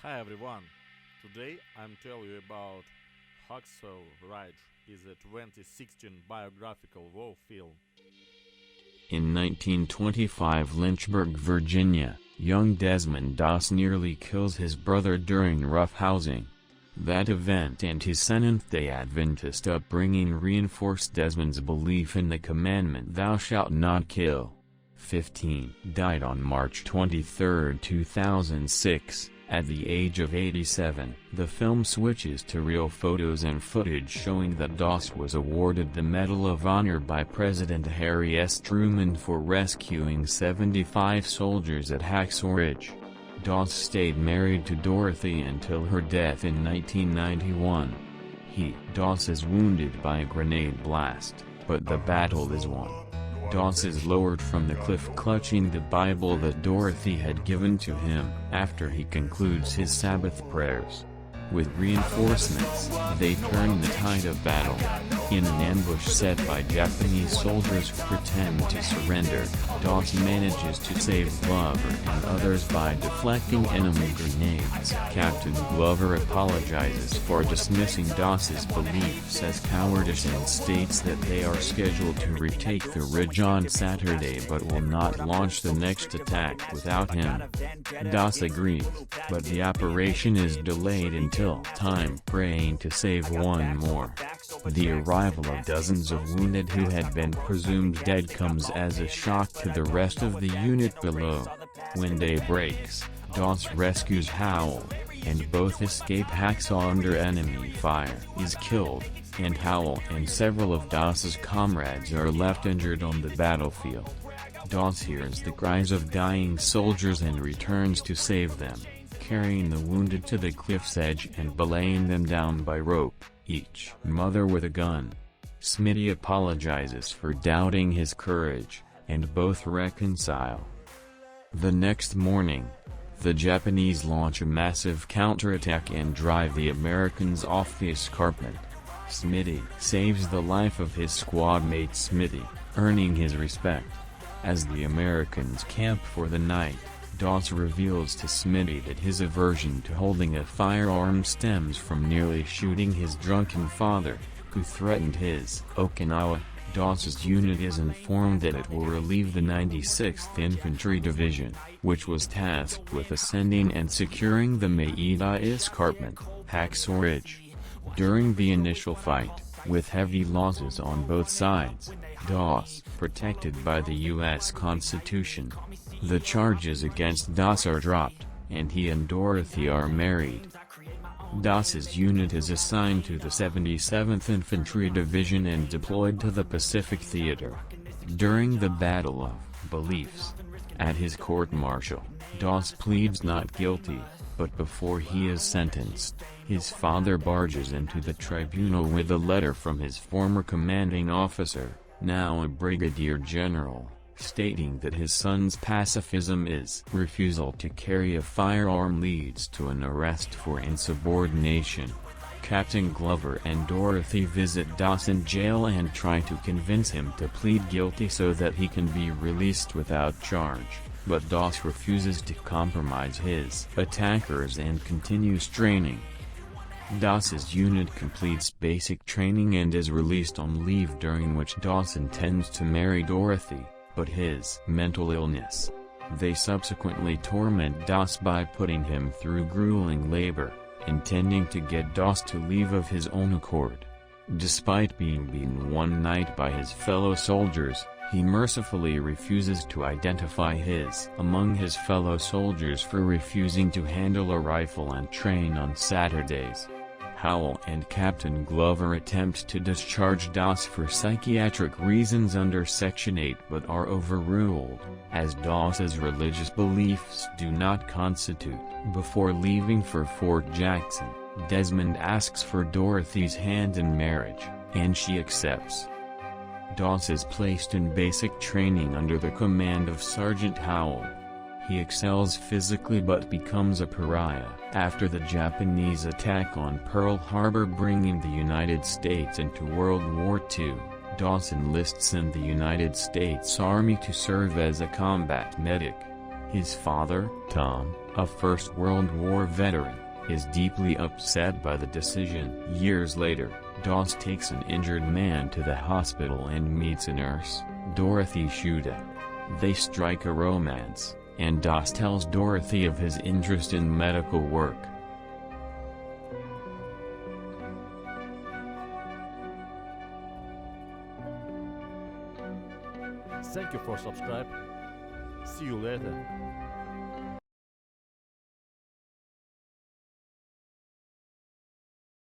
Hi everyone, today I'm telling you about Hacksaw Ridge is a 2016 biographical war film. In 1925 Lynchburg, Virginia, young Desmond Doss nearly kills his brother during roughhousing. That event and his Seventh-day Adventist upbringing reinforced Desmond's belief in the commandment "Thou shalt not kill." 15 died on March 23, 2006. At the age of 87, the film switches to real photos and footage showing that Doss was awarded the Medal of Honor by President Harry S. Truman for rescuing 75 soldiers at Hacksaw Ridge. Doss stayed married to Dorothy until her death in 1991. Doss is wounded by a grenade blast, but the battle is won. Doss is lowered from the cliff clutching the Bible that Dorothy had given to him. After he concludes his Sabbath prayers with reinforcements, they turn the tide of battle. In an ambush set by Japanese soldiers who pretend to surrender, Doss manages to save Glover and others by deflecting enemy grenades. Captain Glover apologizes for dismissing Doss's beliefs as cowardice and states that they are scheduled to retake the ridge on Saturday but will not launch the next attack without him. Doss agrees, but the operation is delayed until time, praying to save one more. The arrival of dozens of wounded who had been presumed dead comes as a shock to the rest of the unit below. When day breaks, Doss rescues Howell, and both escape Hacksaw under enemy fire. Is killed, and Howell and several of Doss's comrades are left injured on the battlefield. Doss hears the cries of dying soldiers and returns to save them, carrying the wounded to the cliff's edge and belaying them down by rope, each mother with a gun. Smitty apologizes for doubting his courage, and both reconcile. The next morning, the Japanese launch a massive counterattack and drive the Americans off the escarpment. Smitty saves the life of his squad mate Smitty, earning his respect. As the Americans camp for the night, Doss reveals to Smitty that his aversion to holding a firearm stems from nearly shooting his drunken father, who threatened his Okinawa. Doss's unit is informed that it will relieve the 96th Infantry Division, which was tasked with ascending and securing the Maeda Escarpment, Hacksaw Ridge. During the initial fight, with heavy losses on both sides, Doss, protected by the U.S. Constitution, the charges against Doss are dropped, and he and Dorothy are married. Doss's unit is assigned to the 77th Infantry Division and deployed to the Pacific Theater. During the Battle of Beliefs, at his court-martial, Doss pleads not guilty, but before he is sentenced, his father barges into the tribunal with a letter from his former commanding officer, now a brigadier general, stating that his son's pacifism is refusal to carry a firearm leads to an arrest for insubordination. Captain Glover and Dorothy visit Doss in jail and try to convince him to plead guilty so that he can be released without charge, but Doss refuses to compromise his attackers and continues training. Doss's unit completes basic training and is released on leave, during which Doss intends to marry Dorothy, but his mental illness. They subsequently torment Doss by putting him through grueling labor, intending to get Doss to leave of his own accord. Despite being beaten one night by his fellow soldiers, he mercifully refuses to identify among his fellow soldiers for refusing to handle a rifle and train on Saturdays. Howell and Captain Glover attempt to discharge Doss for psychiatric reasons under Section 8 but are overruled, as Doss's religious beliefs do not constitute. Before leaving for Fort Jackson, Desmond asks for Dorothy's hand in marriage, and she accepts. Doss is placed in basic training under the command of Sergeant Howell. He excels physically but becomes a pariah after the Japanese attack on Pearl Harbor, bringing the United States into World War II. Doss enlists in the United States Army to serve as a combat medic. His father, Tom, a First World War veteran, is deeply upset by the decision. Years later, Doss takes an injured man to the hospital and meets a nurse, Dorothy Schutte. They strike a romance, and Doss tells Dorothy of his interest in medical work. Thank you for subscribing. See you later.